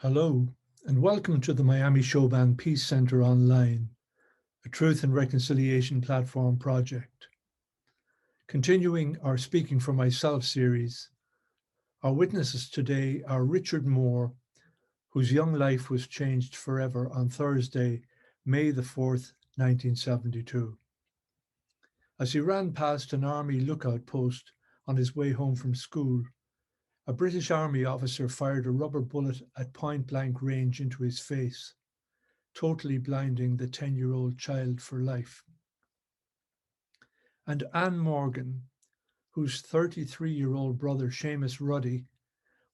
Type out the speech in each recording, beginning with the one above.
Hello, and welcome to the Miami Showband Peace Center Online, a truth and reconciliation platform project. Continuing our Speaking for Myself series, our witnesses today are Richard Moore, whose young life was changed forever on Thursday, May the 4th, 1972. As he ran past an army lookout post on his way home from school, a British Army officer fired a rubber bullet at point-blank range into his face, totally blinding the 10-year-old child for life. And Anne Morgan, whose 33-year-old brother Seamus Ruddy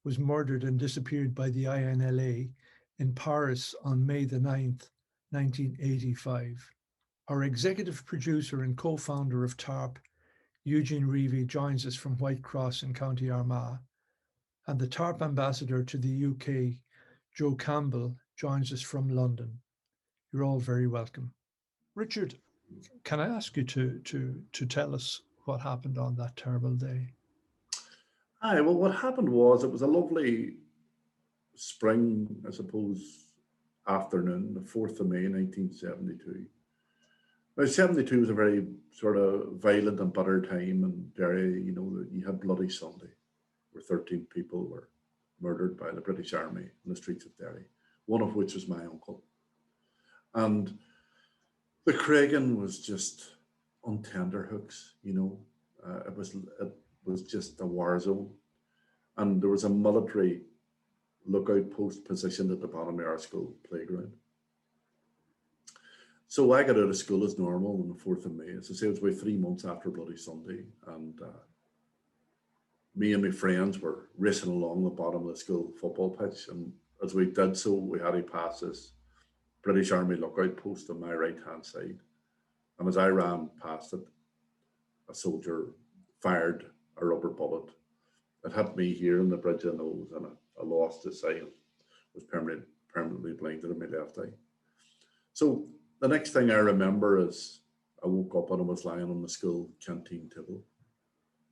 was murdered and disappeared by the INLA in Paris on May the 9th, 1985. Our executive producer and co-founder of TaRP, Eugene Reavey, joins us from Whitecross in County Armagh, and the TaRP ambassador to the UK, Joe Campbell, joins us from London. You're all very welcome. Richard, can I ask you to tell us what happened on that terrible day? Aye, well, what happened was it was a lovely spring, I suppose, afternoon, the 4th of May, 1972. Now, 72 was a very sort of violent and bitter time in Derry. You know, you had Bloody Sunday, where 13 people were murdered by the British Army in the streets of Derry, one of which was my uncle. And the Craigan was just on tenterhooks, you know. It was just a war zone. And there was a military lookout post positioned at the bottom of our school playground. So I got out of school as normal on the 4th of May. As I say, it was about 3 months after Bloody Sunday. And me and my friends were racing along the bottom of the school football pitch. And as we did so, we had to pass this British Army lookout post on my right-hand side. And as I ran past it, a soldier fired a rubber bullet. It hit me here in the bridge of the nose, and I lost the sight and was permanently blinded in my left eye. So the next thing I remember is I woke up and I was lying on the school canteen table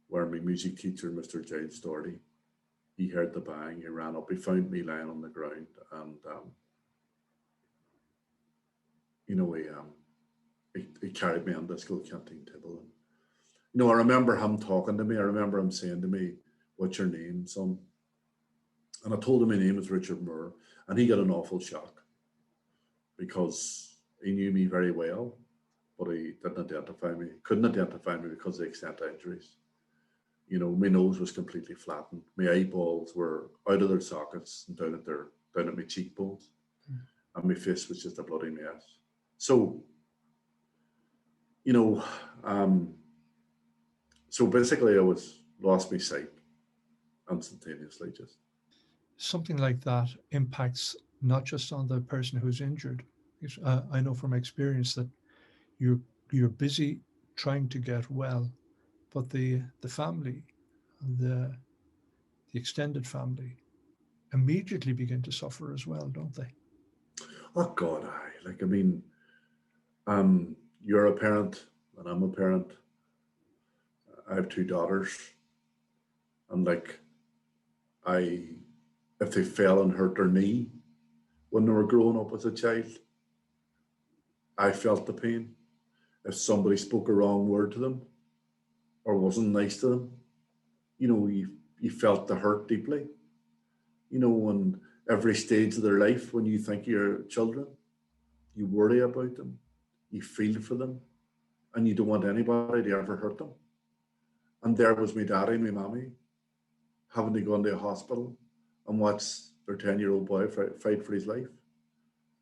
where my music teacher, Mr. Giles Doherty, he heard the bang, he ran up, he found me lying on the ground, and you know, he carried me on the school canteen table. And, you know, I remember him talking to me. I remember him saying to me, "What's your name, son?" And I told him my name was Richard Moore, and he got an awful shock because he knew me very well, but he didn't identify me, couldn't identify me because of the extent of injuries. You know, my nose was completely flattened. My eyeballs were out of their sockets and down at my cheekbones, and my face was just a bloody mess. So, you know, so basically I lost my sight instantaneously. Just something like that impacts not just on the person who's injured. I know from experience that you're busy trying to get well, but the family, the extended family, immediately begin to suffer as well, don't they? Oh God, I mean, you're a parent and I'm a parent. I have 2 daughters, and if they fell and hurt their knee when they were growing up as a child, I felt the pain. If somebody spoke a wrong word to them or wasn't nice to them, you know, you felt the hurt deeply. You know, on every stage of their life, when you think of your children, you worry about them, you feel for them, and you don't want anybody to ever hurt them. And there was my daddy and my mommy having to go into a hospital and watch their 10-year-old boy fight for his life.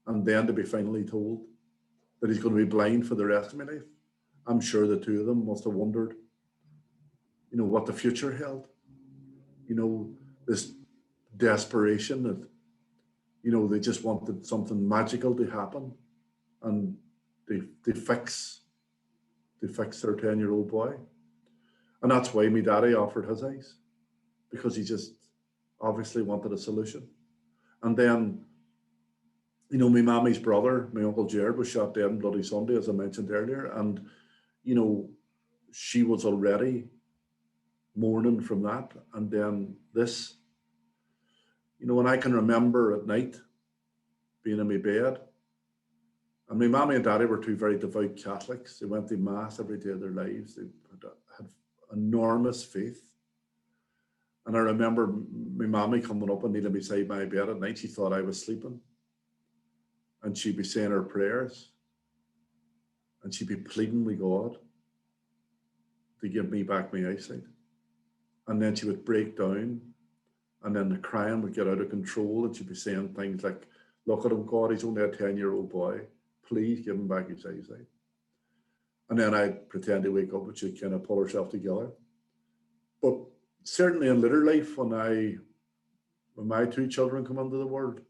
And then to be finally told that he's going to be blind for the rest of my life. I'm sure the 2 of them must have wondered, you know, what the future held. You know, this desperation that, you know, they just wanted something magical to happen, and they fix their 10-year-old boy. And that's why my daddy offered his eyes, because he just obviously wanted a solution. And then, you know, my mommy's brother, my Uncle Jared, was shot dead on Bloody Sunday, as I mentioned earlier. And, you know, she was already mourning from that. And then this, You know, and I can remember at night being in my bed, and my mommy and daddy were two very devout Catholics. They went to mass every day of their lives. They had enormous faith. And I remember my mommy coming up and kneeling beside my bed at night. She thought I was sleeping. And she'd be saying her prayers. And she'd be pleading with God to give me back my eyesight. And then she would break down. And then the crying would get out of control. And she'd be saying things like, look at him, God, he's only a 10-year-old boy. Please give him back his eyesight. And then I'd pretend to wake up and she'd kind of pull herself together. But certainly in later life, when my two children come into the world,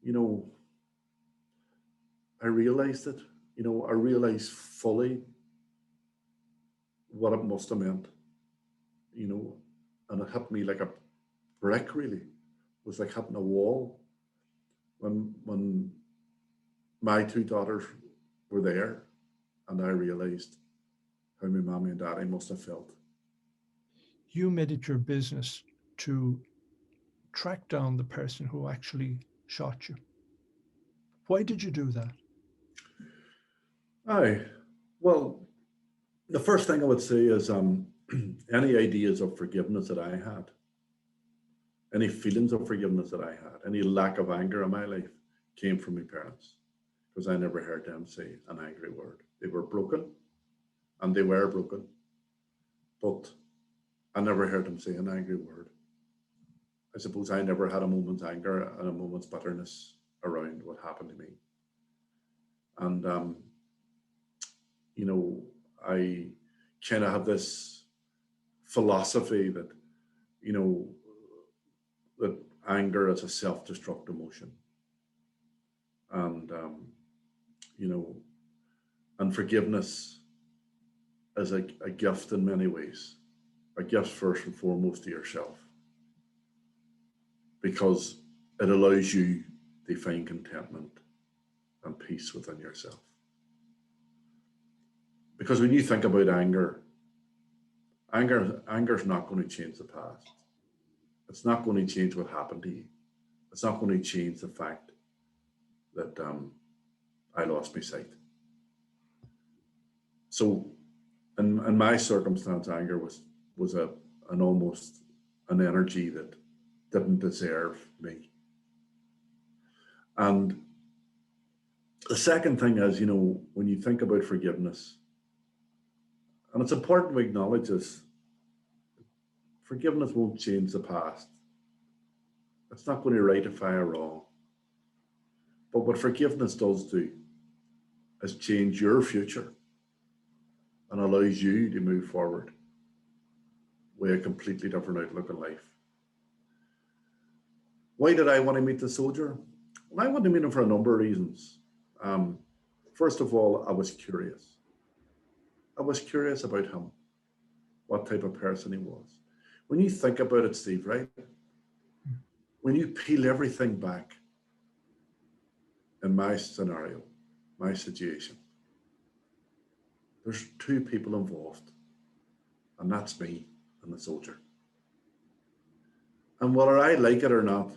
you know, I realized it. You know, I realized fully what it must have meant, you know, and it hit me like a brick, really. It was like hitting a wall when my two daughters were there, and I realized how my mommy and daddy must have felt. You made it your business to track down the person who actually shot you. Why did you do that? Well, the first thing I would say is any ideas of forgiveness that I had, any feelings of forgiveness that I had, any lack of anger in my life came from my parents, because I never heard them say an angry word. They were broken, and they were broken, but I never heard them say an angry word. I suppose I never had a moment's anger and a moment's bitterness around what happened to me. And, you know, I kind of have this philosophy that, you know, that anger is a self-destruct emotion. And, you know, and forgiveness is a gift in many ways, a gift first and foremost to yourself, because it allows you to find contentment and peace within yourself. Because when you think about anger is not going to change the past. It's not going to change what happened to you. It's not going to change the fact that I lost my sight. So in my circumstance, anger was an almost an energy that didn't deserve me. And the second thing is, you know, when you think about forgiveness, and it's important to acknowledge this, forgiveness won't change the past. It's not going to rectify a wrong. But what forgiveness does do is change your future and allows you to move forward with a completely different outlook on life. Why did I want to meet the soldier? Well, I wanted to meet him for a number of reasons. First of all, I was curious. I was curious about him, what type of person he was. When you think about it, Steve, right? When you peel everything back in my scenario, my situation, there's two people involved, and that's me and the soldier. And whether I like it or not,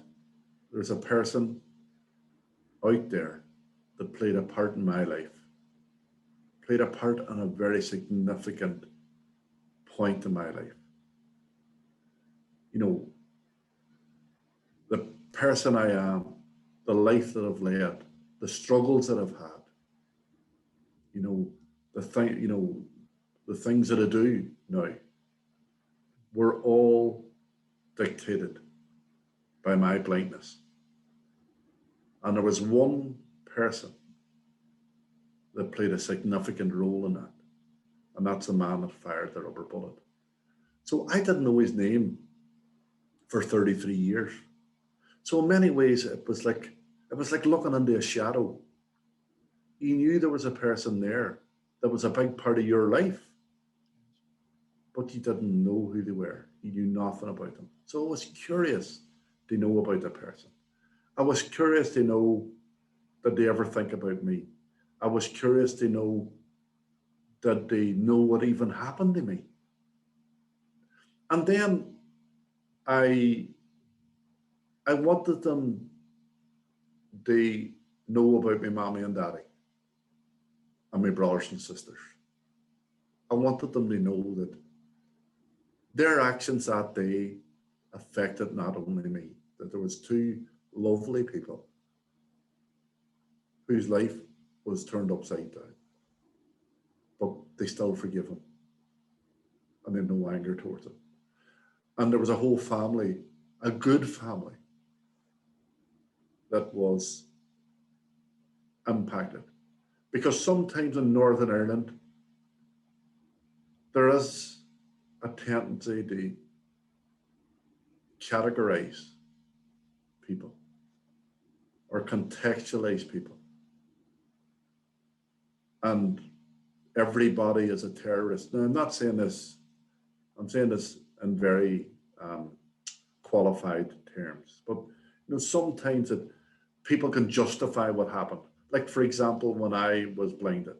there's a person out there that played a part in my life, played a part in a very significant point in my life. You know, the person I am, the life that I've led, the struggles that I've had, you know, the things that I do now were all dictated by my blindness. And there was one person that played a significant role in that, and that's the man that fired the rubber bullet. So I didn't know his name for 33 years. So in many ways, it was like looking into a shadow. You knew there was a person there that was a big part of your life, but you didn't know who they were. You knew nothing about them. So I was curious to know about the person. I was curious to know, did they ever think about me? I was curious to know, did they know what even happened to me? And then I I wanted them to know about my mommy and daddy and my brothers and sisters. I wanted them to know that their actions that day affected not only me, that there was two lovely people whose life was turned upside down, but they still forgive him and they had no anger towards him. And there was a whole family, a good family, that was impacted. Because sometimes in Northern Ireland, there is a tendency to categorize people or contextualize people. And everybody is a terrorist. Now, I'm not saying this, I'm saying this in very qualified terms, but sometimes people can justify what happened. Like, for example, when I was blinded,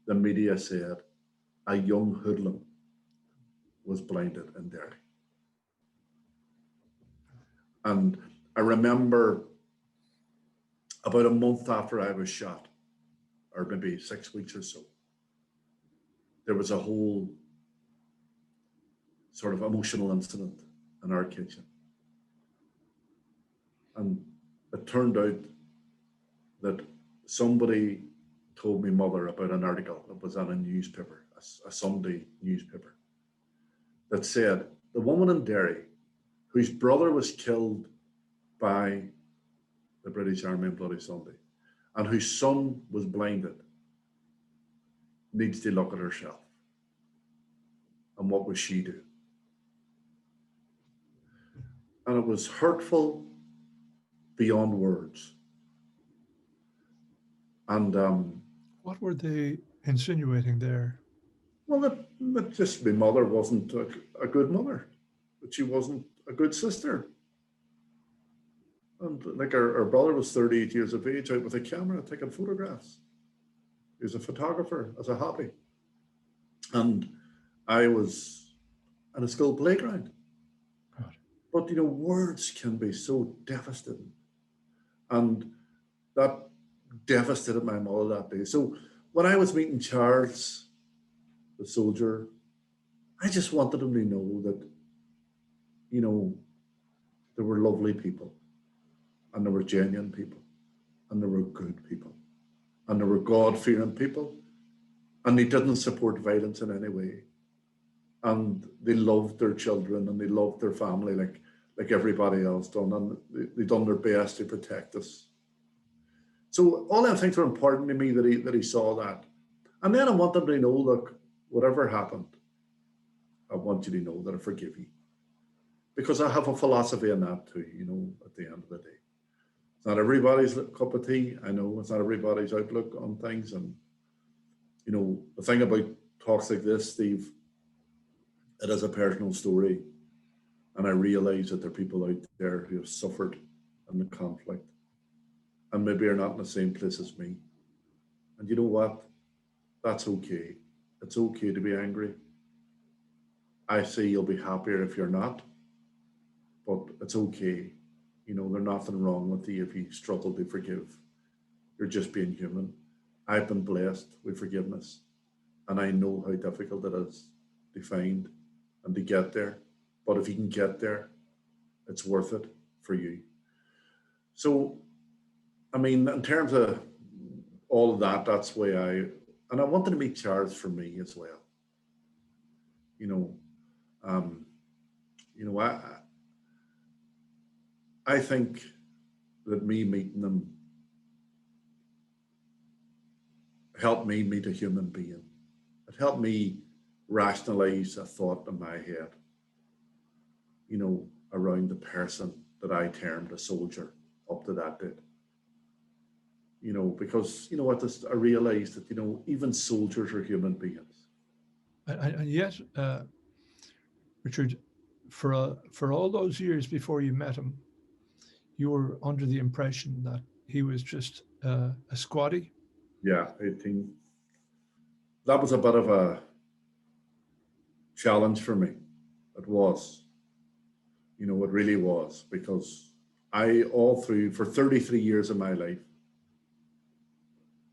the media said a young hoodlum was blinded in Derry. And I remember about a month after I was shot, or maybe 6 weeks or so, there was a whole sort of emotional incident in our kitchen. And it turned out that somebody told my mother about an article that was in a newspaper, a Sunday newspaper, that said the woman in Derry whose brother was killed by the British Army on Bloody Sunday and whose son was blinded needs to look at herself. And what was she doing? And it was hurtful beyond words. And what were they insinuating there? Well, that just my mother wasn't a good mother, that she wasn't a good sister. And like our brother was 38 years of age, out with a camera taking photographs. He was a photographer as a hobby. And I was in a school playground. God. But words can be so devastating. And that devastated my mother that day. So when I was meeting Charles, the soldier, I just wanted him to know that, there were lovely people, and there were genuine people, and there were good people, and there were God-fearing people, and they didn't support violence in any way. And they loved their children and they loved their family like everybody else done, and they done their best to protect us. So all them things were important to me that he saw that. And then I want them to know, look, whatever happened, I want you to know that I forgive you. Because I have a philosophy in that too, at the end of the day. It's not everybody's cup of tea. I know it's not everybody's outlook on things. And, the thing about talks like this, Steve, it is a personal story. And I realize that there are people out there who have suffered in the conflict and maybe are not in the same place as me. And you know what? That's okay. It's okay to be angry. I say you'll be happier if you're not, but it's okay. There's nothing wrong with you if you struggle to forgive. You're just being human. I've been blessed with forgiveness, and I know how difficult it is to find and to get there. But if you can get there, it's worth it for you. So, in terms of all of that, that's why I wanted to meet Charles for me as well. I think that me meeting them helped me meet a human being. It helped me rationalize a thought in my head, around the person that I termed a soldier up to that date. Because, I realized that, even soldiers are human beings. And yet, Richard, for all those years before you met him, you were under the impression that he was just a squatty. Yeah, 18. That was a bit of a challenge for me. It was. It really was, because all through, for 33 years of my life,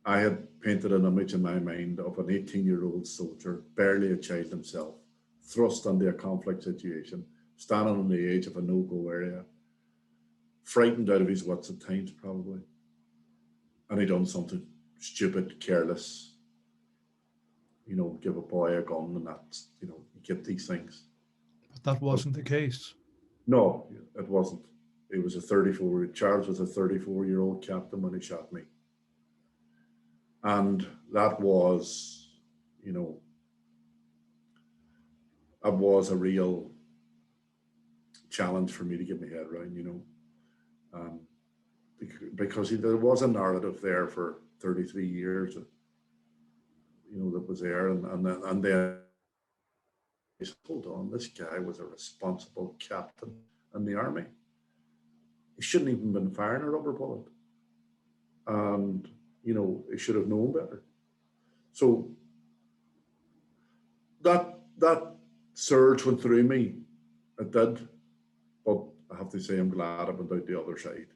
I had painted an image in my mind of an 18-year-old soldier, barely a child himself, thrust into a conflict situation, standing on the edge of a no-go area, frightened out of his wits at times, probably. And he done something stupid, careless, give a boy a gun, and that's, you get these things. But that wasn't the case. No, it wasn't. He was Charles was a 34-year-old captain when he shot me. And that was, it was a real challenge for me to get my head around, because there was a narrative there for 33 years, that was there. And then I said, hold on, this guy was a responsible captain in the army. He shouldn't even been firing a rubber bullet. And, he should have known better. So that surge went through me. It did. But I have to say, I'm glad I went out the other side.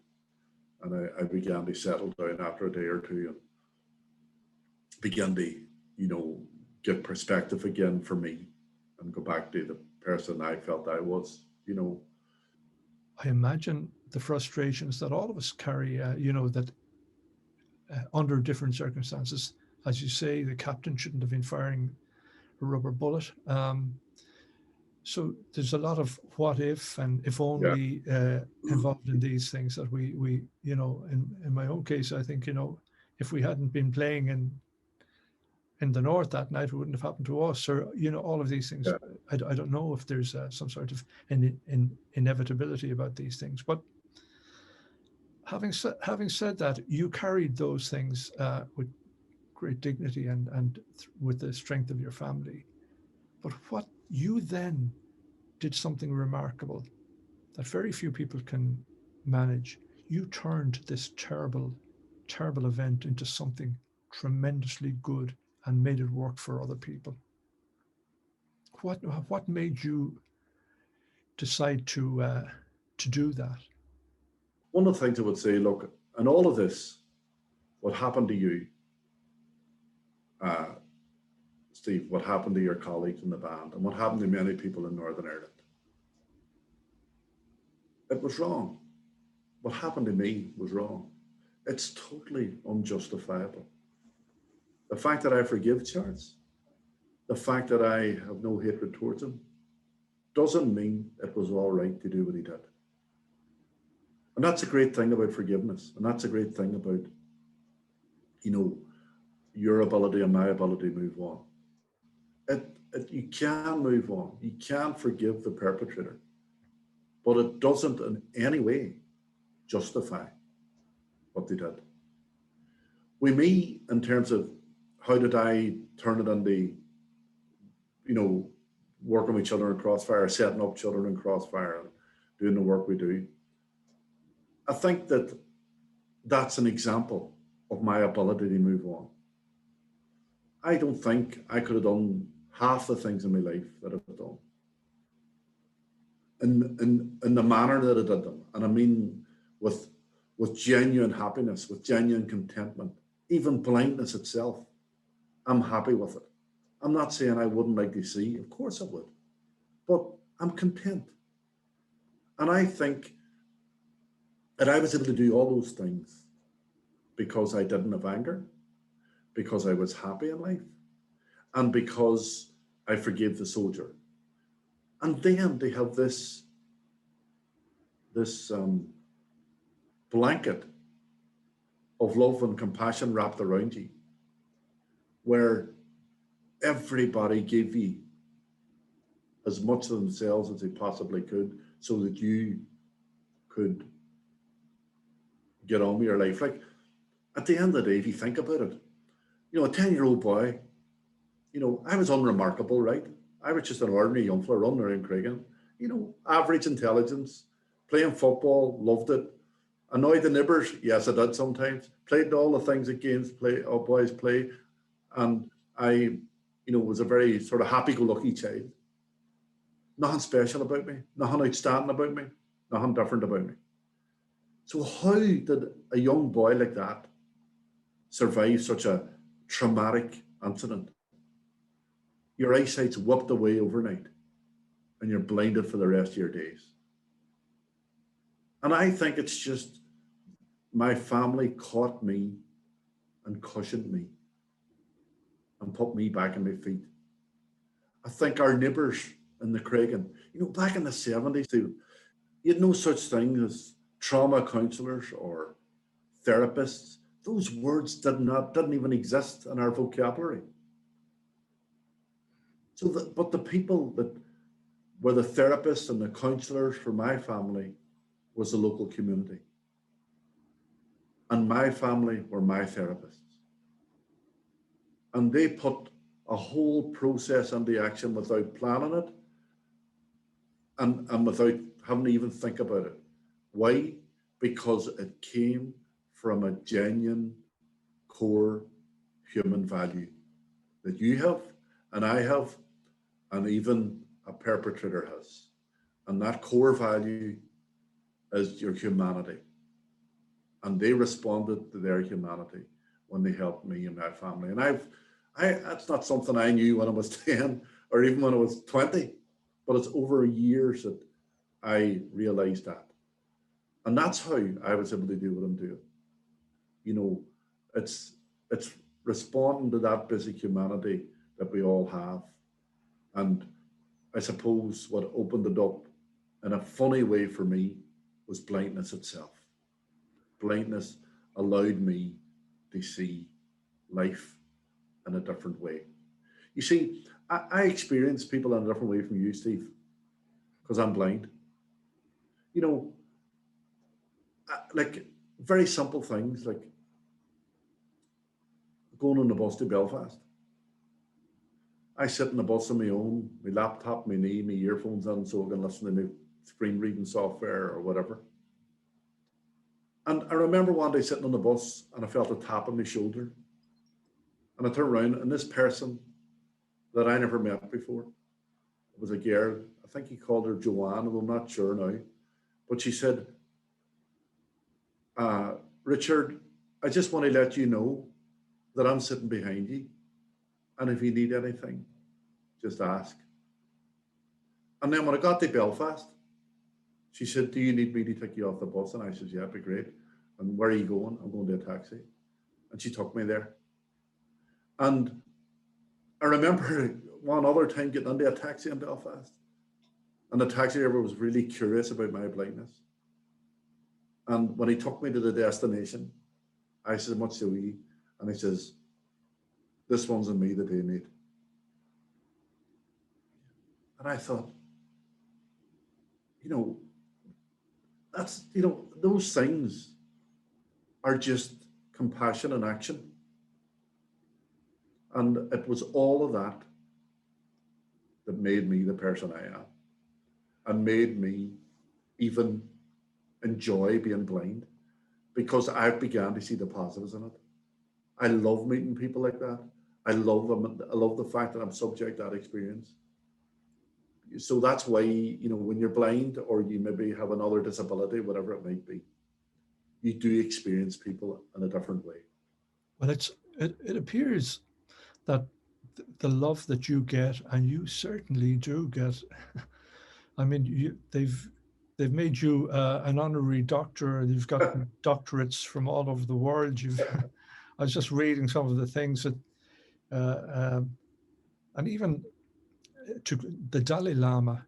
And I began to settle down after a day or two and began to, get perspective again for me and go back to the person I felt I was, I imagine the frustrations that all of us carry, that under different circumstances, as you say, the captain shouldn't have been firing a rubber bullet. So there's a lot of what if and if only involved in these things that we in my own case, I think, if we hadn't been playing in the north that night, it wouldn't have happened to us, or, all of these things. Yeah. I don't know if there's some sort of inevitability about these things, but having said that, you carried those things with great dignity and with the strength of your family. But what you then did something remarkable that very few people can manage. You turned this terrible, terrible event into something tremendously good and made it work for other people. What made you decide to do that? One of the things I would say, look, in all of this, what happened to you, Steve, what happened to your colleagues in the band, and what happened to many people in Northern Ireland, it was wrong. What happened to me was wrong. It's totally unjustifiable. The fact that I forgive Charles, the fact that I have no hatred towards him, doesn't mean it was all right to do what he did. And that's a great thing about forgiveness. And that's a great thing about, your ability and my ability to move on. You can move on. You can forgive the perpetrator, but it doesn't in any way justify what they did. With me, in terms of how did I turn it into, working with children in Crossfire, setting up children in Crossfire, and doing the work we do, I think that that's an example of my ability to move on. I don't think I could have done half the things in my life that I've done in the manner that I did them. And I mean with genuine happiness, with genuine contentment, even blindness itself. I'm happy with it. I'm not saying I wouldn't like to see, of course I would, but I'm content. And I think that I was able to do all those things because I didn't have anger, because I was happy in life, and because I forgave the soldier. And then they have this blanket of love and compassion wrapped around you, where everybody gave you as much of themselves as they possibly could so that you could get on with your life. Like, at the end of the day, if you think about it, a 10-year-old boy, I was unremarkable, right? I was just an ordinary young fella running around Cregan, average intelligence, playing football, loved it. Annoyed the neighbours, yes, I did sometimes. Played all the things that boys play. And I, was a very sort of happy-go-lucky child. Nothing special about me, nothing outstanding about me, nothing different about me. So how did a young boy like that survive such a traumatic incident? Your eyesight's whipped away overnight and you're blinded for the rest of your days. And I think it's just my family caught me and cushioned me and put me back on my feet. I think our neighbours in the Craigan, back in the 70s, you had no such thing as trauma counsellors or therapists. Those words didn't even exist in our vocabulary. But the people that were the therapists and the counsellors for my family was the local community. And my family were my therapists. And they put a whole process into action without planning it and without having to even think about it. Why? Because it came from a genuine core human value that you have and I have and even a perpetrator has. And that core value is your humanity. And they responded to their humanity when they helped me and my family. And that's not something I knew when I was 10 or even when I was 20, but it's over years that I realized that. And that's how I was able to do what I'm doing. It's responding to that basic humanity that we all have. And I suppose what opened it up in a funny way for me was blindness itself. Blindness allowed me to see life in a different way. You see, I experience people in a different way from you, Steve, because I'm blind. Like very simple things like going on the bus to Belfast. I sit in the bus on my own, my laptop, my knee, my earphones on so I can listen to my screen reading software or whatever. And I remember one day sitting on the bus and I felt a tap on my shoulder. And I turned around and this person that I never met before was a girl. I think he called her Joanne, I'm not sure now. But she said, Richard, I just want to let you know that I'm sitting behind you. And if you need anything, just ask. And then when I got to Belfast, she said, do you need me to take you off the bus? And I said, yeah, it'd be great. And where are you going? I'm going to a taxi. And she took me there. And I remember one other time getting into a taxi in Belfast. And the taxi driver was really curious about my blindness. And when he took me to the destination, I said, much do we? And he says, this one's on me that they need. And I thought, those things are just compassion and action. And it was all of that that made me the person I am and made me even enjoy being blind because I began to see the positives in it. I love meeting people like that. I love them. I love the fact that I'm subject to that experience. So that's why, when you're blind or you maybe have another disability, whatever it might be, you do experience people in a different way. Well, it appears that the love that you get, and you certainly do get, I mean, they've made you an honorary doctor. You've got doctorates from all over the world. I was just reading some of the things that, and even to the Dalai Lama,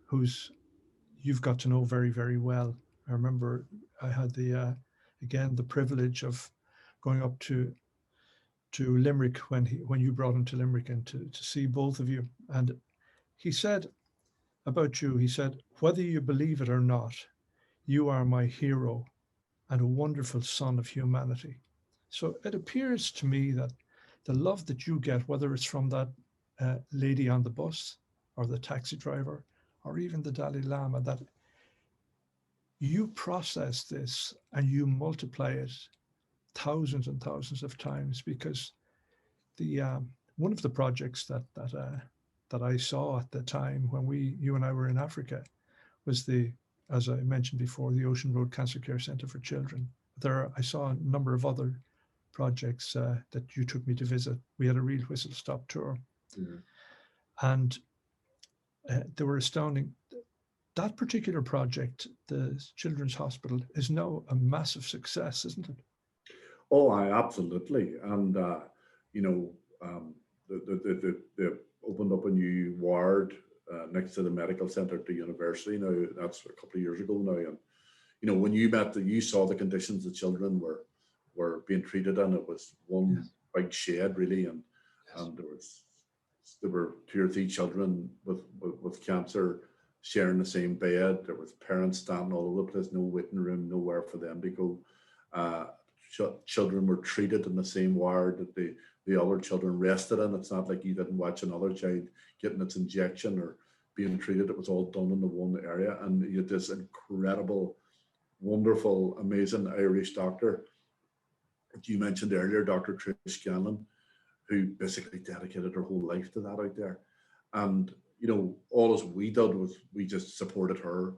you've got to know very, very well. I remember I had the privilege of going up to Limerick when you brought him to Limerick and to see both of you. And he said about you, he said, whether you believe it or not, you are my hero and a wonderful son of humanity. So it appears to me that the love that you get, whether it's from that lady on the bus or the taxi driver or even the Dalai Lama, that you process this and you multiply it thousands and thousands of times, because the one of the projects that I saw at the time when you and I were in Africa was the as I mentioned before, the Ocean Road Cancer Care Centre for Children. I saw a number of other projects that you took me to visit. We had a real whistle-stop tour. Yeah. And they were astounding. That particular project, the Children's Hospital, is now a massive success, isn't it? Oh, absolutely. And, they opened up a new ward next to the medical centre at the university now. That's a couple of years ago now. And, when you saw the conditions the children were being treated in. It was one Yes. big shed, really. And, Yes. and there were 2 or 3 children with cancer sharing the same bed. There was parents standing all over the place, no waiting room, nowhere for them to go. Children were treated in the same ward that the other children rested in. It's not like you didn't watch another child getting its injection or being treated. It was all done in the one area. And you had this incredible, wonderful, amazing Irish doctor that you mentioned earlier, Dr. Trish Scanlon, who basically dedicated her whole life to that out there. And, all as we did was we just supported her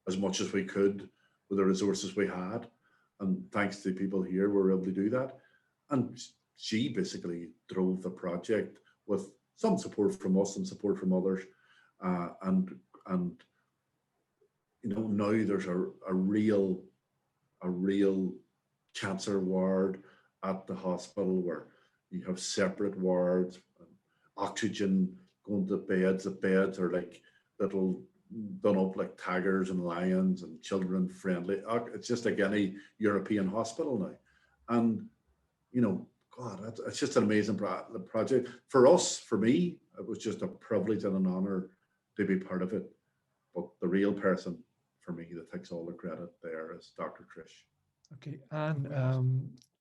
as much as we could with the resources we had. And thanks to people here, we were able to do that. And she basically drove the project with some support from us and support from others. And now there's a real cancer ward at the hospital where you have separate wards, oxygen going to beds. The beds are like little done up like tigers and lions and children friendly. It's just like any European hospital now. And, God, it's just an amazing project. For us, for me, it was just a privilege and an honor to be part of it. But the real person for me that takes all the credit there is Dr. Trish. Okay, and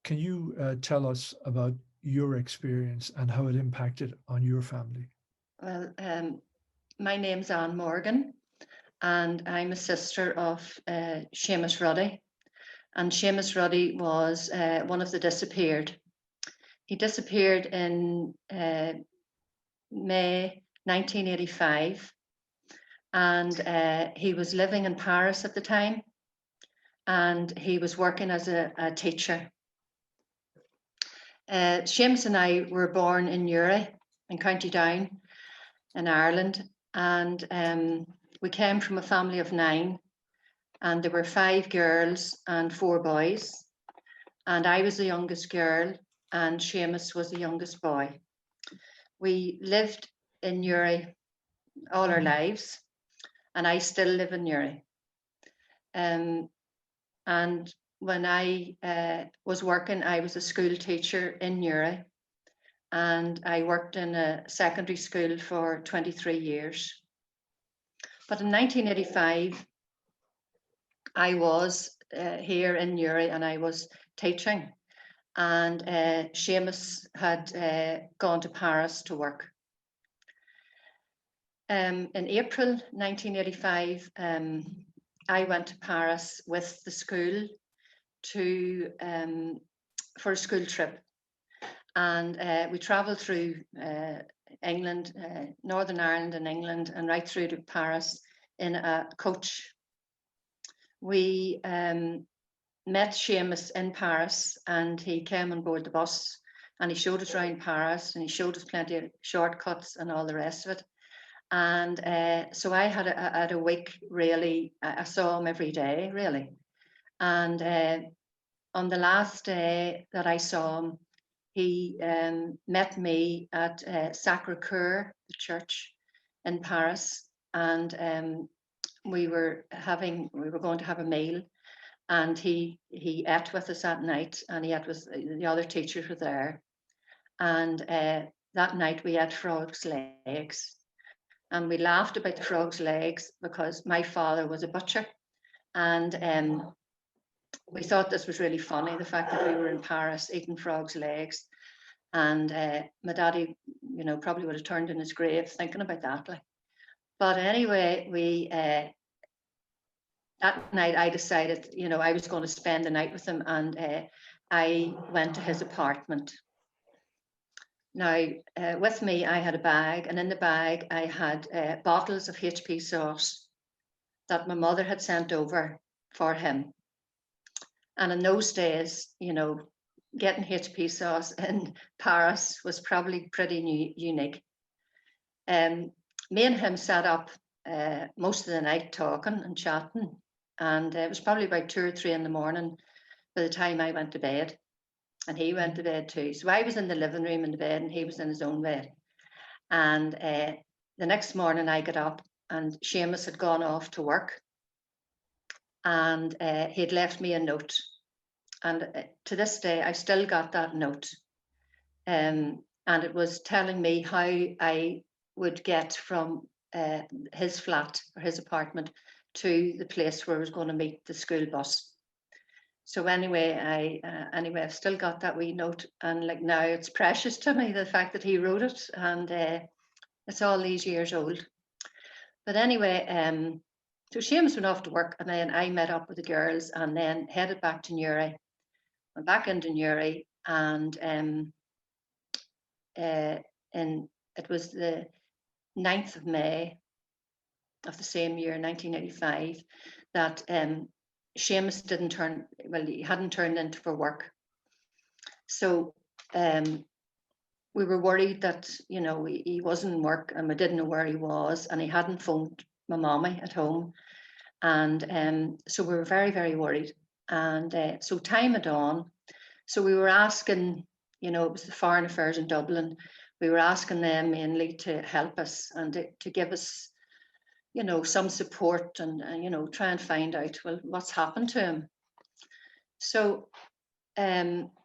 can you tell us about your experience and how it impacted on your family? Well, my name's Anne Morgan, and I'm a sister of Seamus Ruddy. And Seamus Ruddy was one of the disappeared. He disappeared in May 1985, and he was living in Paris at the time, and he was working as a teacher. Seamus and I were born in Uri, in County Down, in Ireland, and we came from a family of 9, and there were 5 girls and 4 boys, and I was the youngest girl, and Seamus was the youngest boy. We lived in Uri all our lives, and I still live in Uri. And when I was working, I was a school teacher in Uri, and I worked in a secondary school for 23 years. But in 1985, I was here in Uri and I was teaching, and Seamus had gone to Paris to work. In April 1985, I went to Paris with the school for a school trip. And we travelled through England, Northern Ireland and England, and right through to Paris in a coach. We met Seamus in Paris, and he came on board the bus, and he showed us around Paris, and he showed us plenty of shortcuts and all the rest of it. And so I had a week, really. I saw him every day, really. And on the last day that I saw him, he met me at Sacré-Cœur, the church in Paris, and we were going to have a meal, and he ate with us that night, and he ate with the other teachers were there, and that night we ate frog's legs, and we laughed about the frog's legs because my father was a butcher, and we thought this was really funny, the fact that we were in Paris eating frog's legs. And my daddy, probably would have turned in his grave thinking about that. But anyway, that night I decided, I was going to spend the night with him, and I went to his apartment. Now, with me, I had a bag, and in the bag I had bottles of HP sauce. that my mother had sent over for him. And in those days, you know, getting HP sauce in Paris was probably pretty unique. Me and him sat up most of the night talking and chatting, and it was probably about 2 or 3 in the morning by the time I went to bed, and he went to bed too. So I was in the living room in the bed, and he was in his own bed. And the next morning I got up, and Seamus had gone off to work, and he'd left me a note. And to this day, I still got that note. And it was telling me how I would get from his flat or his apartment to the place where I was going to meet the school bus. So anyway, I've still got that wee note, and like now it's precious to me, the fact that he wrote it, and it's all these years old. But anyway, so Seamus went off to work, and then I met up with the girls and then headed back to Newry. Went back into Newry, and it was the 9th of May of the same year, 1985, that Seamus didn't turn, well, he hadn't turned in for work. So we were worried that, you know, he wasn't in work, and we didn't know where he was, and he hadn't phoned my mommy at home. And so we were very, very worried. And so time had on. So we were asking, you know, it was the Foreign Affairs in Dublin. We were asking them mainly to help us and to give us, you know, some support, and you know, try and find out, well, what's happened to him. So Seamus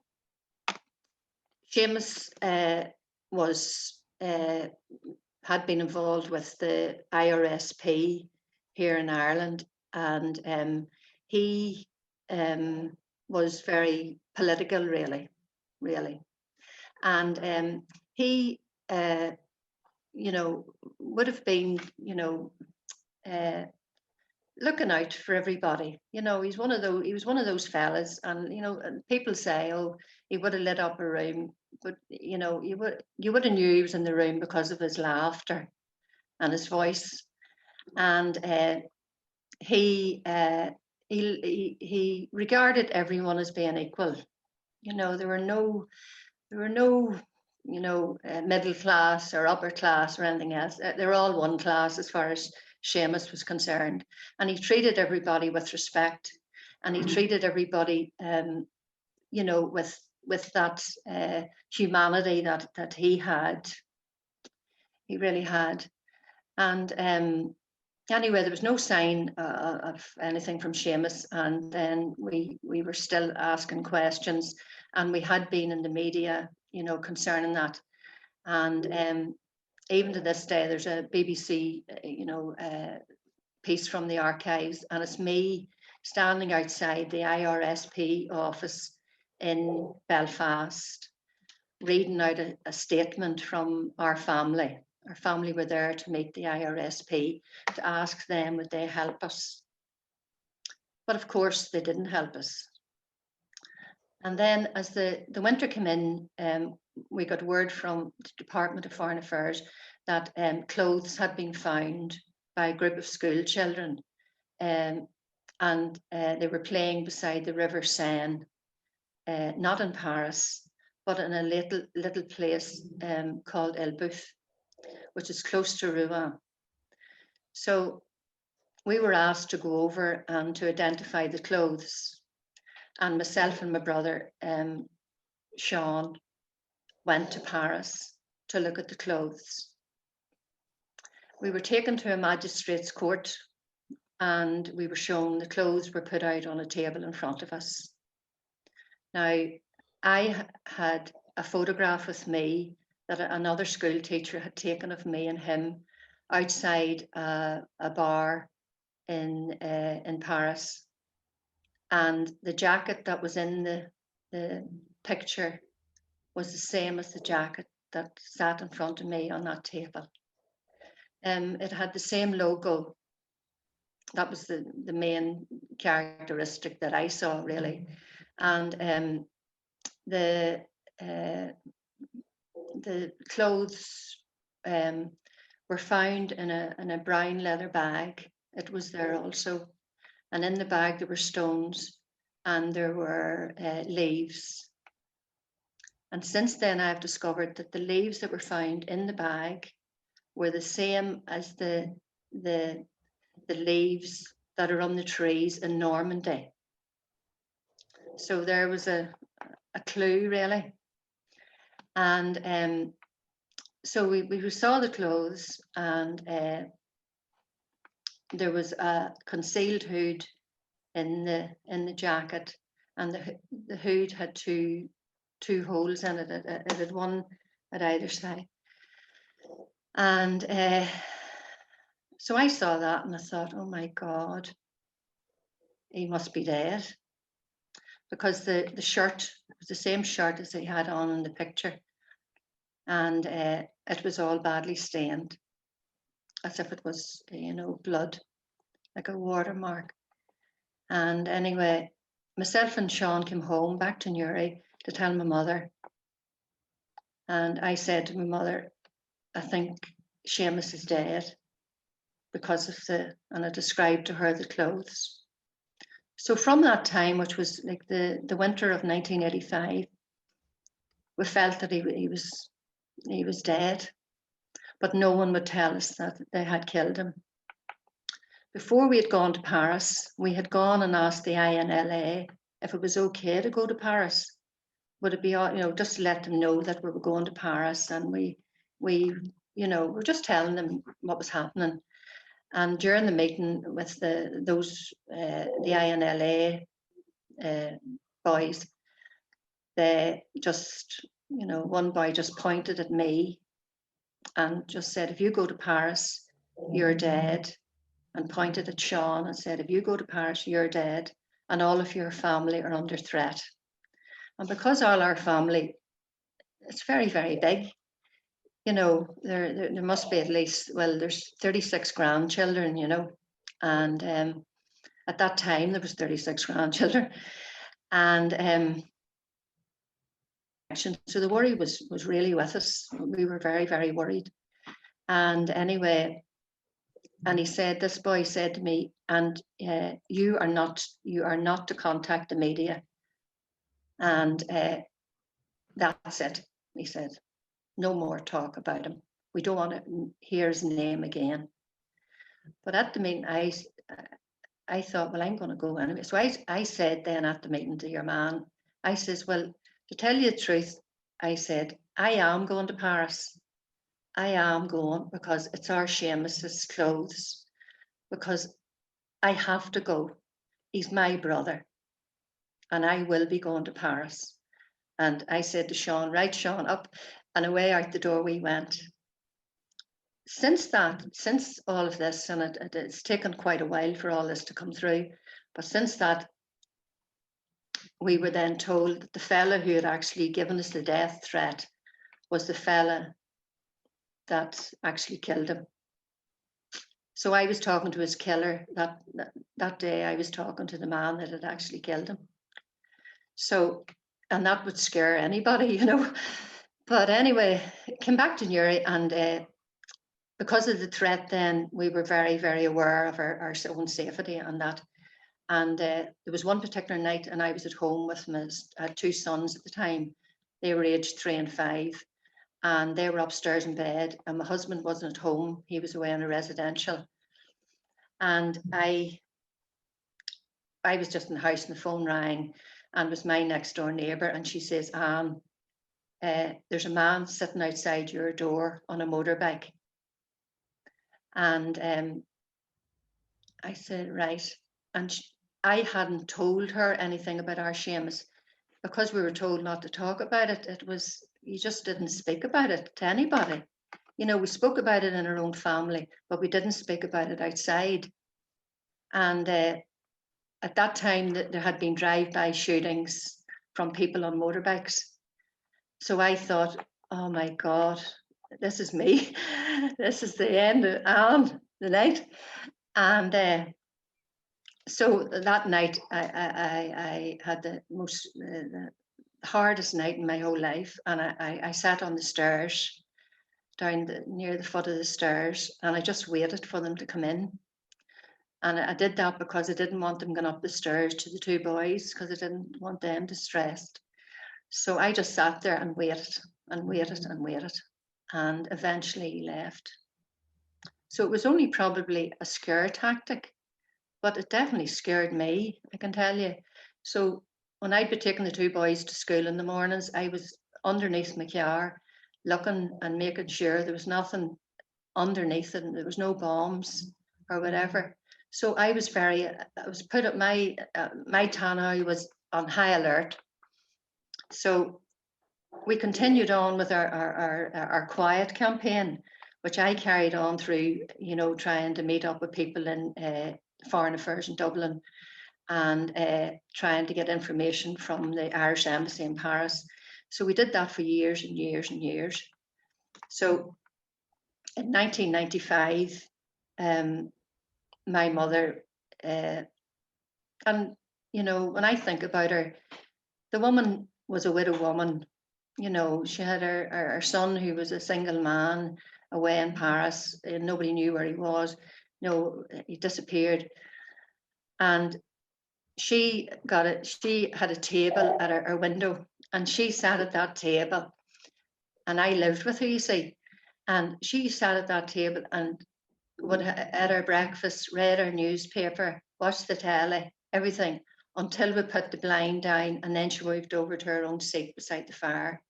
had been involved with the IRSP here in Ireland, and he was very political, really. And he, you know, would have been, you know, looking out for everybody. You know, he was one of those fellas, and you know, people say, oh, he would have lit up a room, but you know, you would have knew he was in the room because of his laughter and his voice. And he regarded everyone as being equal. You know, there were no, you know, middle class or upper class or anything else. They were all one class as far as Seamus was concerned. And he treated everybody with respect, and he treated everybody, you know, with that humanity that he had. He really had. And anyway, there was no sign of anything from Seamus, and then we were still asking questions, and we had been in the media, you know, concerning that. And even to this day, there's a BBC, you know, piece from the archives, and it's me standing outside the IRSP office in Belfast, reading out a statement from our family. Our family were there to meet the IRSP to ask them would they help us. But of course, they didn't help us. And then as the winter came in, we got word from the Department of Foreign Affairs that clothes had been found by a group of school children. And they were playing beside the River Seine, not in Paris, but in a little place called Elbeuf, which is close to Rouen. So we were asked to go over and to identify the clothes. And myself and my brother, Sean, went to Paris to look at the clothes. We were taken to a magistrate's court, and we were shown the clothes were put out on a table in front of us. Now, I had a photograph with me that another school teacher had taken of me and him outside a bar in Paris. And the jacket that was in the picture was the same as the jacket that sat in front of me on that table. It had the same logo. That was the main characteristic that I saw, really. And the clothes were found in a brown leather bag it was there also. And in the bag, there were stones and there were leaves. And since then, I've discovered that the leaves that were found in the bag were the same as the leaves that are on the trees in Normandy. So there was a clue, really. And so we saw the clothes, and there was a concealed hood in the jacket, and the hood had two holes in it. It had one at either side. And so I saw that and I thought, oh my God, he must be dead. Because the shirt was the same shirt as he had on in the picture. And it was all badly stained, as if it was, blood, like a watermark. And anyway, myself and Sean came home back to Newry to tell my mother. And I said to my mother, I think Seamus is dead because of and I described to her the clothes. So from that time, which was like the winter of 1985, we felt that he was dead, but no one would tell us that they had killed him. Before we had gone to Paris, we had gone and asked the INLA if it was okay to go to Paris. Would it be, just to let them know that we were going to Paris, and we were just telling them what was happening. And during the meeting with the INLA boys, they just, one boy just pointed at me and just said, if you go to Paris, you're dead. And pointed at Sean and said, if you go to Paris, you're dead, and all of your family are under threat. And because all our family, it's very, very big, there must be at least, there's 36 grandchildren, and at that time there was 36 grandchildren. And so the worry was really with us. We were very, very worried. And anyway, and he said, this boy said to me, and you are not to contact the media. And that's it, he said. No more talk about him. We don't want to hear his name again. But at the meeting, I thought, well, I'm going to go anyway. So I said then at the meeting to your man, I says, well, to tell you the truth, I said, I am going to Paris. I am going because it's our Seamus's clothes, because I have to go. He's my brother, and I will be going to Paris. And I said to Sean, right, Sean, up, and away out the door we went. Since all of this, and it's taken quite a while for all this to come through, but since that, we were then told that the fella who had actually given us the death threat was the fella that actually killed him. So I was talking to his killer that day. I was talking to the man that had actually killed him. So, and that would scare anybody, But anyway, came back to Newry, and because of the threat, then we were very, very aware of our own safety and that. And there was one particular night, and I was at home with my two sons at the time. They were aged 3 and 5. And they were upstairs in bed, and my husband wasn't at home. He was away on a residential. And I was just in the house, and the phone rang, and it was my next door neighbour. And she says, Anne, there's a man sitting outside your door on a motorbike. And I said, right. And I hadn't told her anything about our Seamus, because we were told not to talk about it. It was, you just didn't speak about it to anybody. We spoke about it in our own family, but we didn't speak about it outside. And at that time, there had been drive-by shootings from people on motorbikes. So I thought, oh my God, this is me. This is the end of the night. And so that night, I had the hardest night in my whole life, and I sat on the stairs, near the foot of the stairs, and I just waited for them to come in. And I did that because I didn't want them going up the stairs to the two boys, because I didn't want them distressed. So I just sat there and waited and waited and waited. And eventually he left. So it was only probably a scare tactic, but it definitely scared me, I can tell you. So when I'd be taking the two boys to school in the mornings, I was underneath my car, looking and making sure there was nothing underneath it and there was no bombs or whatever. So I was put at my tannoy was on high alert. So we continued on with our quiet campaign, which I carried on through, you know, trying to meet up with people in Foreign Affairs in Dublin, and trying to get information from the Irish Embassy in Paris. So we did that for years and years and years. So in 1995, my mother, and you know, when I think about her, the woman was a widow woman. You know, she had her son, who was a single man away in Paris, and nobody knew where he was. You know, he disappeared. And she had a table at her window, and she sat at that table. And I lived with her, you see. And she sat at that table and would at her breakfast, read her newspaper, watched the telly, everything, until we put the blind down, and then she moved over to her own seat beside the fire.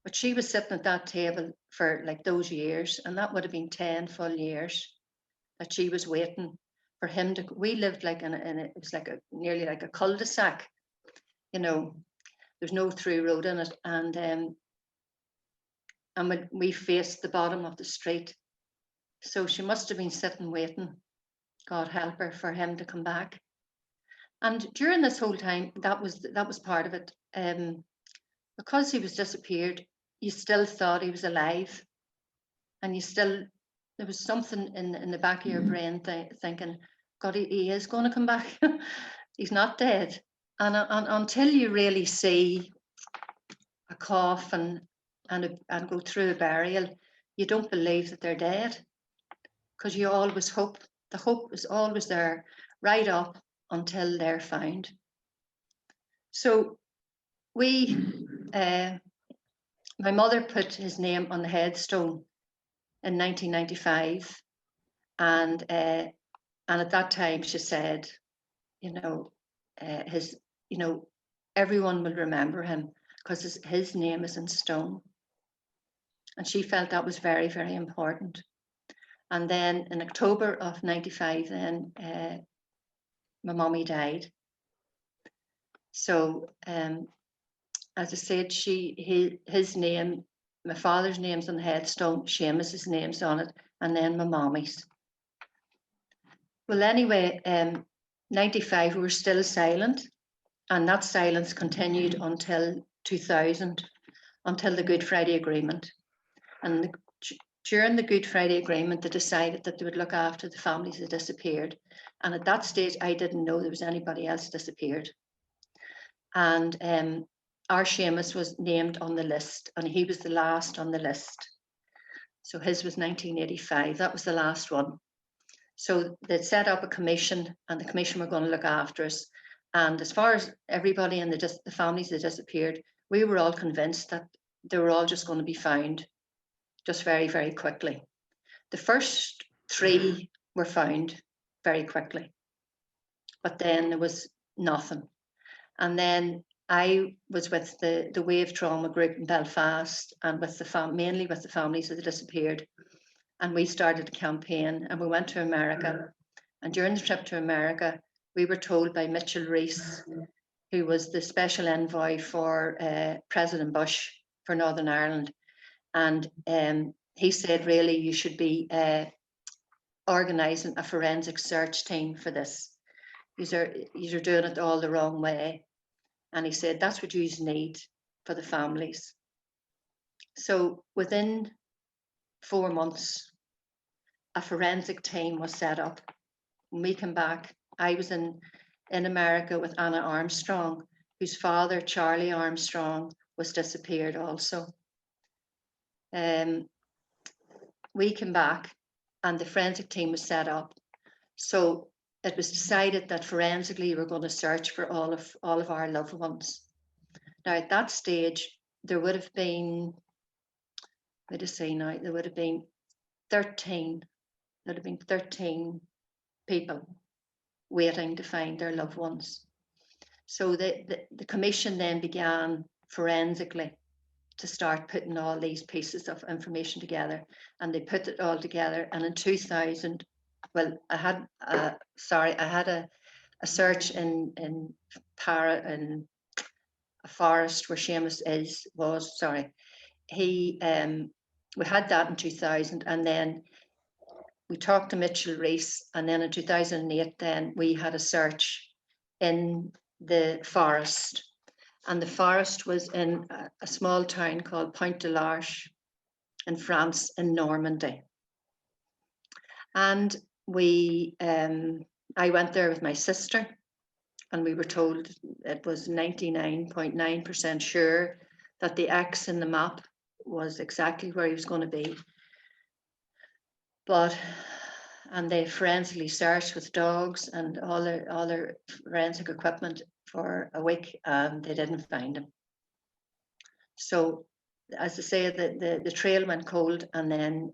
But she was sitting at that table for like those years, and that would have been 10 full years that she was waiting for him to. We lived like it was like nearly like a cul-de-sac, you know. There's no through road in it, and we faced the bottom of the street. So she must have been sitting waiting, God help her, for him to come back. And during this whole time, that was part of it. Because he was disappeared, you still thought he was alive, and there was something in the back of your brain thinking, God, he is going to come back. He's not dead. And until you really see a coffin and go through a burial, you don't believe that they're dead, because you always hope. The hope is always there, right up until they're found. So my mother put his name on the headstone in 1995, and at that time she said, everyone will remember him because his name is in stone, and she felt that was very, very important. And then in October of 95, then my mommy died. So as I said, his name, my father's name's on the headstone, Seamus's name's on it, and then my mommy's. Well, anyway, 95, we were still silent, and that silence continued until 2000, until the Good Friday Agreement. And during the Good Friday Agreement, they decided that they would look after the families that disappeared. And at that stage, I didn't know there was anybody else disappeared. And our Seamus was named on the list, and he was the last on the list. So his was 1985. That was the last one. So they'd set up a commission, and the commission were going to look after us. And as far as everybody in the families that disappeared, we were all convinced that they were all just going to be found just very, very quickly. The first 3 were found very quickly, but then there was nothing. And then I was with the Wave Trauma group in Belfast, and with mainly with the families that disappeared. And we started a campaign, and we went to America. And during the trip to America, we were told by Mitchell Reese, who was the special envoy for President Bush for Northern Ireland. And he said, really, you should be organising a forensic search team for this. You're doing it all the wrong way. And he said, that's what you need for the families. So within 4 months, a forensic team was set up. When we came back, I was in America with Anna Armstrong, whose father, Charlie Armstrong, was disappeared also. We came back, and the forensic team was set up. So it was decided that forensically we were going to search for all of our loved ones. Now at that stage, there would have been, let us say now, there would have been 13 people waiting to find their loved ones. So the commission then began forensically to start putting all these pieces of information together, and they put it all together. And in 2000, well, I had a search in a forest where Seamus was. We had that in 2000, and then we talked to Mitchell Reese, and then in 2008, then we had a search in the forest, and the forest was in a small town called Pointe de l'Arche in France, in Normandy. And I went there with my sister, and we were told it was 99.9% sure that the X in the map was exactly where he was going to be. And they forensically searched with dogs and all their forensic equipment for a week, and they didn't find him. So, as I say, the trail went cold, and then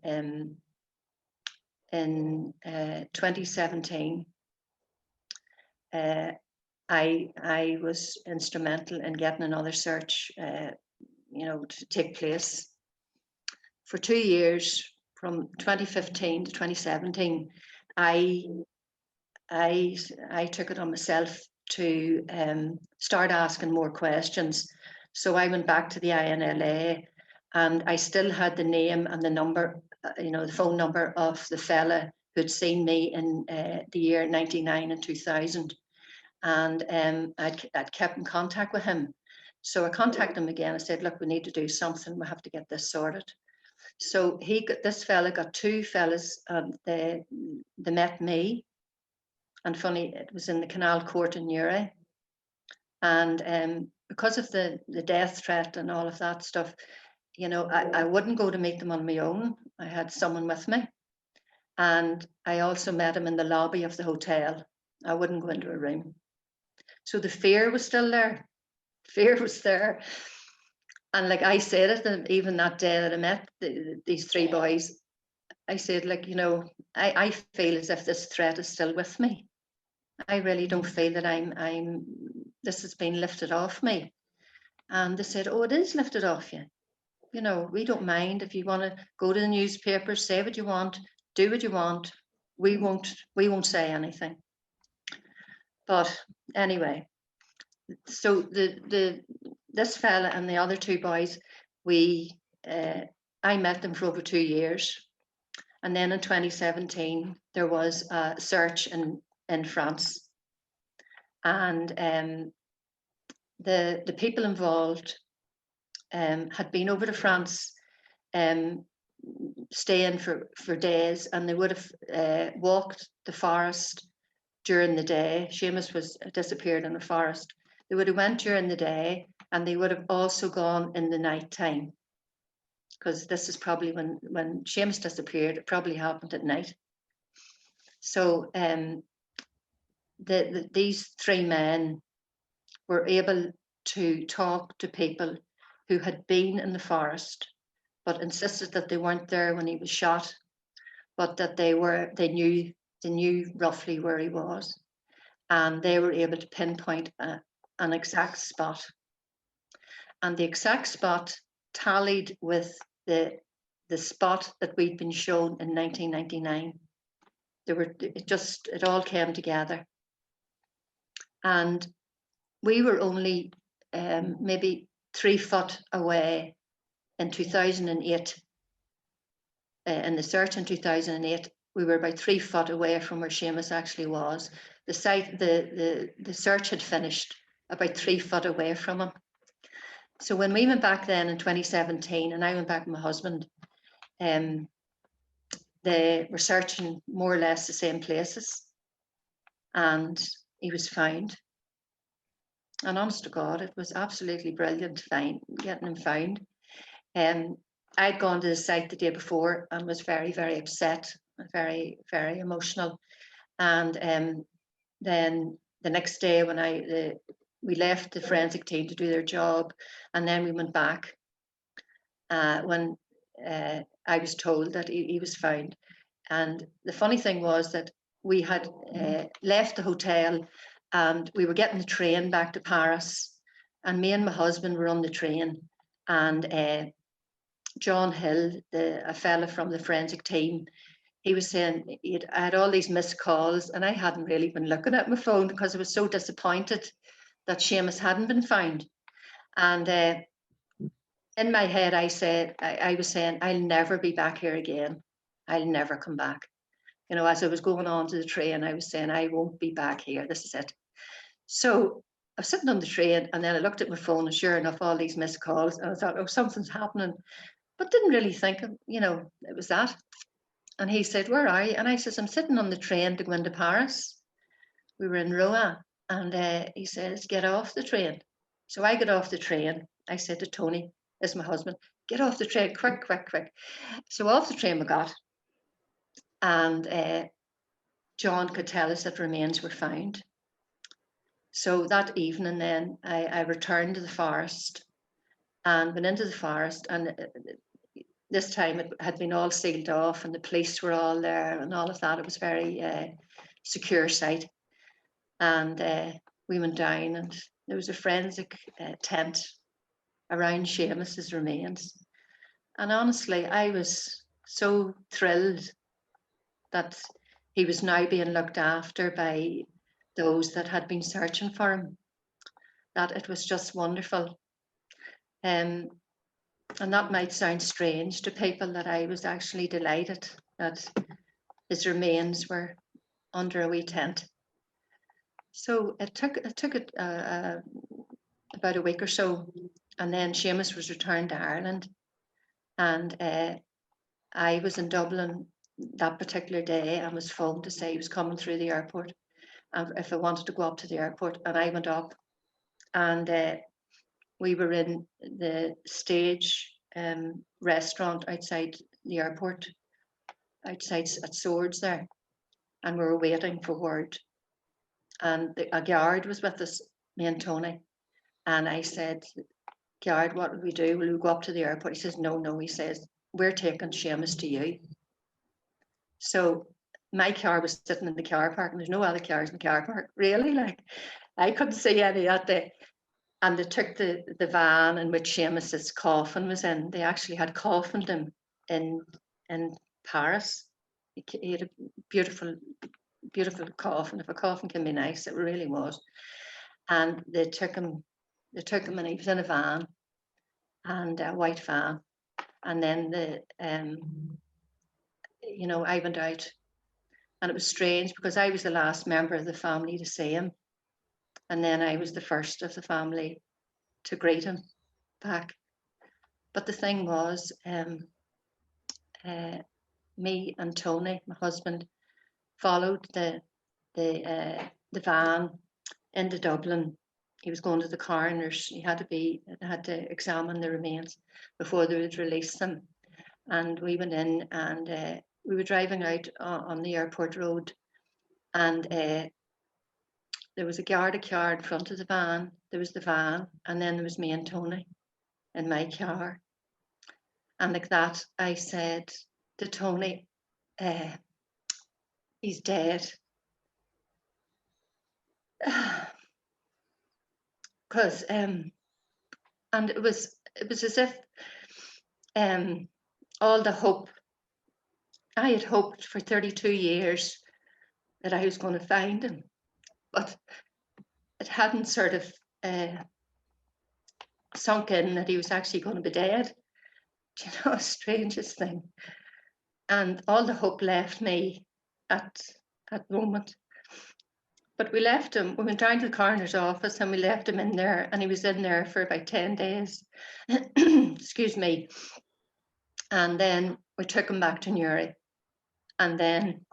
in 2017, I was instrumental in getting another search, to take place. For 2 years, from 2015 to 2017, I took it on myself to start asking more questions. So I went back to the INLA, and I still had the name and the number, the phone number of the fella who'd seen me in the year 99 and 2000. And I'd kept in contact with him. So I contacted him again. I said, look, we need to do something. We have to get this sorted. So this fella got two fellas, they met me. And funny, it was in the Canal Court in Newry. And because of the death threat and all of that stuff, I wouldn't go to meet them on my own. I had someone with me. And I also met him in the lobby of the hotel. I wouldn't go into a room. So the fear was still there. Fear was there. And like I said it, even that day that I met these three boys, I said, I feel as if this threat is still with me. I really don't feel that this has been lifted off me. And they said, oh, it is lifted off you. We don't mind if you want to go to the newspapers, say what you want, do what you want. We won't say anything. But anyway, so this fella and the other two boys, I met them for over 2 years. And then in 2017, there was a search in France. And the people involved had been over to France, staying for days, and they would have walked the forest during the day. Seamus was disappeared in the forest. They would have went during the day, and they would have also gone in the night time, because this is probably when Seamus disappeared. It probably happened at night. So these three men were able to talk to people who had been in the forest, but insisted that they weren't there when he was shot, but that they knew roughly where he was, and they were able to pinpoint an exact spot. And the exact spot tallied with the spot that we'd been shown in 1999. It all came together. And we were only maybe 3 foot away in 2008. In the search in 2008, we were about 3 foot away from where Seamus actually was. The search had finished about 3 foot away from him. So when we went back then in 2017, and I went back with my husband, they were searching more or less the same places, and he was found. And honest to God, it was absolutely brilliant getting him found. I'd gone to the site the day before and was very, very upset, very, very emotional. And then the next day when we left the forensic team to do their job, and then we went back when I was told that he was found. And the funny thing was that we had left the hotel and we were getting the train back to Paris, and me and my husband were on the train, and John Hill, a fella from the forensic team, he was saying I had all these missed calls, and I hadn't really been looking at my phone because I was so disappointed that Seamus hadn't been found. And in my head, I was saying, I'll never be back here again. I'll never come back. You know, as I was going on to the train, I was saying, I won't be back here. This is it. So I was sitting on the train, and then I looked at my phone, and sure enough, all these missed calls. And I thought, oh, something's happening. But didn't really think, you know, it was that. And he said, where are you? And I says, I'm sitting on the train to go into Paris. We were in Rouen. And he says, get off the train. So I get off the train. I said to Tony, as my husband, get off the train, quick, quick, quick. So off the train we got. And John could tell us that remains were found. So that evening then I returned to the forest and went into the forest, and this time it had been all sealed off and the police were all there and all of that. It was very secure site. And we went down, and there was a forensic tent around Seamus's remains. And honestly, I was so thrilled that he was now being looked after by those that had been searching for him, that it was just wonderful. And that might sound strange to people, that I was actually delighted that his remains were under a wee tent. So it took about a week or so, and then Seamus was returned to Ireland, and I was in Dublin that particular day and was phoned to say he was coming through the airport, and if I wanted to go up to the airport. And I went up, and we were in the Stage restaurant outside the airport, outside at Swords there, and we were waiting for word. And a guard was with us, me and Tony. And I said, guard, what will we do? Will we go up to the airport? He says, no. He says, we're taking Seamus to you. So my car was sitting in the car park, and there's no other cars in the car park, really. Like, I couldn't see any that day. And they took the van in which Seamus's coffin was in. They actually had coffined him in Paris. He had a beautiful, beautiful coffin. If a coffin can be nice, it really was. And they took him, and he was in a van, and a white van. And then I went out, and it was strange because I was the last member of the family to see him. And then I was the first of the family to greet him back. But the thing was, me and Tony, my husband, followed the van into Dublin. He was going to the coroner's. He had to examine the remains before they would release them. And we went in, and we were driving out on the airport road, and there was a Garda car in front of the van. There was the van, and then there was me and Tony in my car. And like that, I said to Tony, he's dead. Because and it was as if all the hope I had hoped for 32 years that I was going to find him, but it hadn't sort of sunk in that he was actually going to be dead. You know, strangest thing. And all the hope left me at that moment. But we left him. We went down to the coroner's office, and we left him in there, and he was in there for about 10 days. Excuse me. And then we took him back to Newry. And then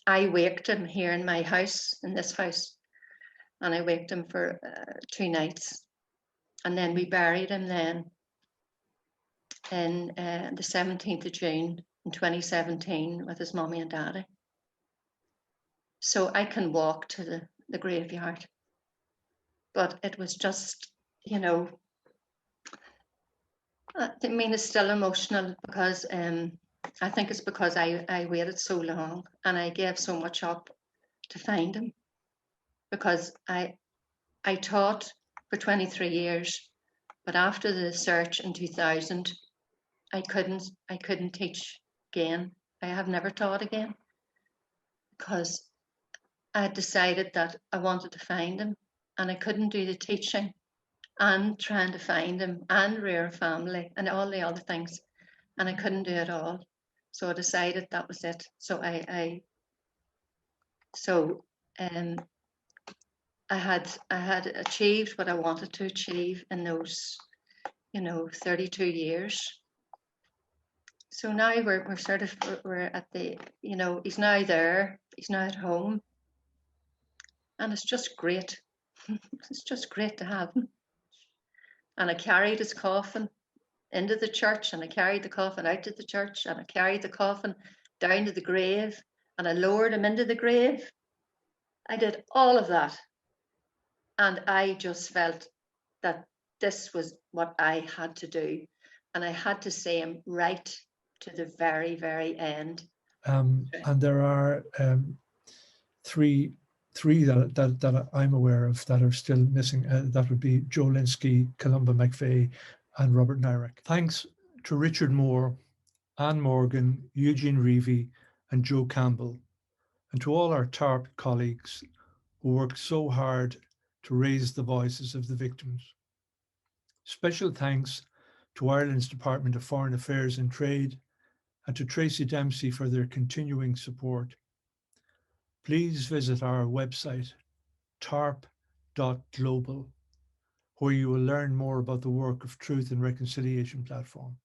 I waked him here in my house, in this house. And I waked him for 2 nights. And then we buried him then in the 17th of June in 2017 with his mommy and daddy. so I can walk to the graveyard. But it was just, you know, I mean, it's still emotional because I think it's because I waited so long and I gave so much up to find him, because I taught for 23 years, but after the search in 2000, I couldn't teach again. I have never taught again because I had decided that I wanted to find him, and I couldn't do the teaching and trying to find him and rear a family and all the other things, and I couldn't do it all. So I decided that was it. So I had achieved what I wanted to achieve in those, 32 years. So now we're sort of we're at the, he's now there, he's now at home, and it's just great. It's just great to have him. And I carried his coffin into the church, and I carried the coffin out to the church, and I carried the coffin down to the grave, and I lowered him into the grave. I did all of that. And I just felt that this was what I had to do. And I had to see him right to the very, very end. And there are three that I'm aware of that are still missing. That would be Joe Linsky, Columba McVeigh, and Robert Nyrick. Thanks to Richard Moore, Anne Morgan, Eugene Reavey, and Joe Campbell, and to all our TaRP colleagues who worked so hard to raise the voices of the victims. Special thanks to Ireland's Department of Foreign Affairs and Trade, and to Tracy Dempsey for their continuing support. Please visit our website, tarp.global, where you will learn more about the work of Truth and Reconciliation Platform.